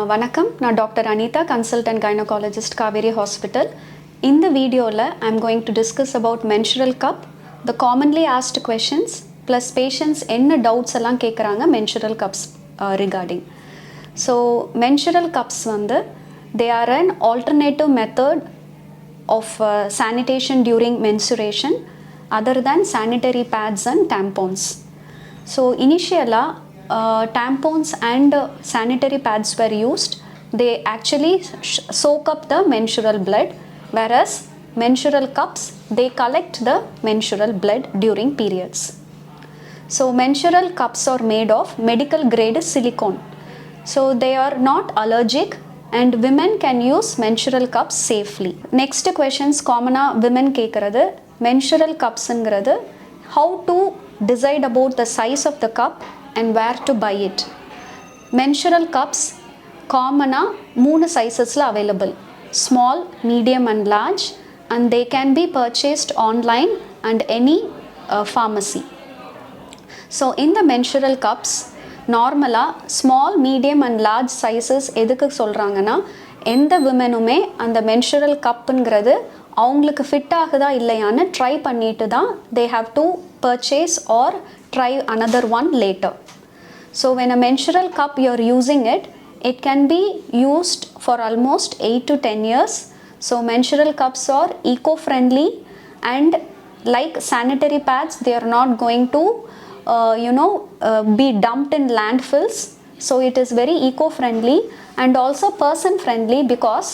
வணக்கம், நான் doctor Anitha, consultant gynecologist, Kauvery Hospital. In the video, I am going to discuss about menstrual cup, the commonly asked questions, plus patients என்ன doubts எல்லாம் கேட்குறாங்க menstrual cups regarding. So, menstrual cups வந்து, they are an alternative method of sanitation during menstruation other than sanitary pads and tampons. So, initially, tampons and sanitary pads were used. They actually soak up the menstrual blood, whereas menstrual cups, they collect the menstrual blood during periods. So menstrual cups are made of medical grade silicone. So they are not allergic and women can use menstrual cups safely. Next questions common women கேக்குறது menstrual cups ங்கிறது how to decide about the size of the cup and where to buy it. Menstrual cups common மூணு sizesல available, small, medium and large, and they can be purchased online and any pharmacy. So in the menstrual cups நார்மலா small, medium and large sizes எதுக்கு சொல்றாங்கன்னா எந்த விமனுமே அந்த menstrual cupங்கிறது அவங்களுக்கு fit ஆகுதா இல்லையான்னு try பண்ணிட்டு தான் they have to purchase or try another one later. So when a menstrual cup you are using it, it can be used for almost 8 to 10 years. So menstrual cups are eco-friendly and like sanitary pads, they are not going to be dumped in landfills. So it is very eco-friendly and also person-friendly because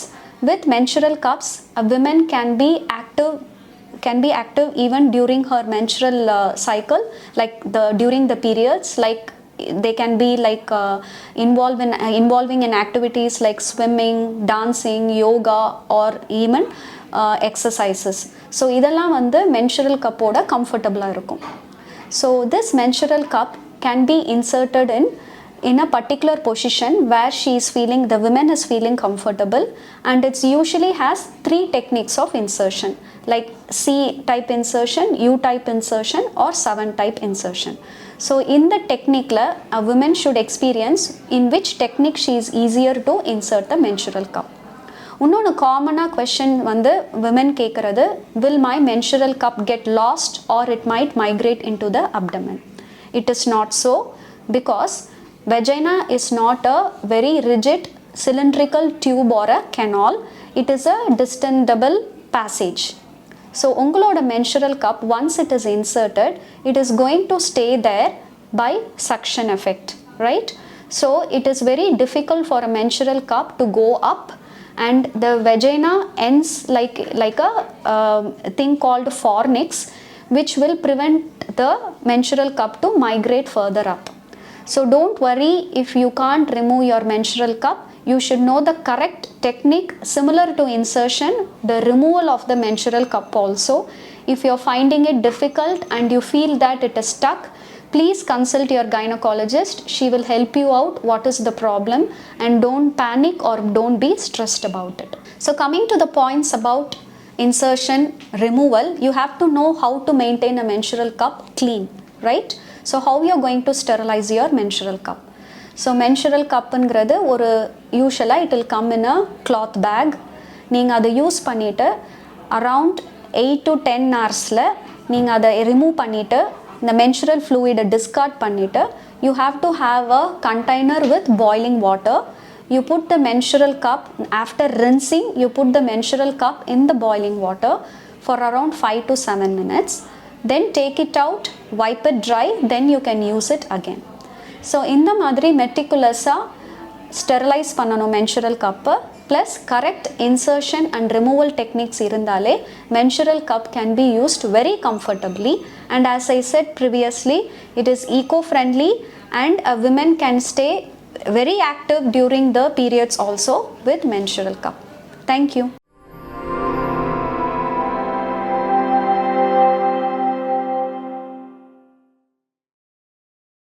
with menstrual cups, a woman can be active even during her menstrual cycle, like during the periods, like they can be like involving in activities like swimming, dancing, yoga or even exercises. So இதெல்லாம் வந்து menstrual cup ஓட comfortable இருக்கும். So this menstrual cup can be inserted in a particular position where the woman is feeling comfortable, and it usually has 3 techniques of insertion, like C type insertion, U type insertion or 7 type insertion. So in the technique a woman should experience in which technique she is easier to insert the menstrual cup. இன்னொரு காமனாக question வந்து women கேட்குறது, will my menstrual cup get lost or it might migrate into the abdomen? It is not so, because vagina is not a very rigid cylindrical tube or a canal. It is a distendable passage. So உங்களோட menstrual cup, once it is inserted, it is going to stay there by suction effect, right? So it is very difficult for a menstrual cup to go up, and the vagina ends like a thing called fornix, which will prevent the menstrual cup to migrate further up. So don't worry if you can't remove your menstrual cup. You should know the correct technique similar to insertion, the removal of the menstrual cup also. If you're finding it difficult and you feel that it is stuck, please consult your gynecologist. She will help you out what is the problem, and don't panic or don't be stressed about it. So coming to the points about insertion, removal, you have to know how to maintain a menstrual cup clean, right? So how you are going to sterilize your menstrual cup? So menstrual cupங்கிறது ஒரு யூஷுவலாக it will come in a cloth bag. நீங்கள் அதை use பண்ணிவிட்டு around 8 to 10 ஹவர்ஸில் நீங்கள் அதை remove பண்ணிவிட்டு இந்த menstrual fluid discard பண்ணிவிட்டு you have to have a container with boiling water. You put the menstrual cup, after rinsing you put the menstrual cup in the boiling water for around 5 to 7 minutes. Then take it out, wipe it dry, then you can use it again. So இந்த மாதிரி மெட்டிகுலஸாக sterilise பண்ணணும் menstrual cup, plus correct insertion and removal techniques இருந்தாலே menstrual cup can be used very comfortably, and as I said previously, it is eco-friendly and a woman can stay very active during the periods also with menstrual cup. Thank you.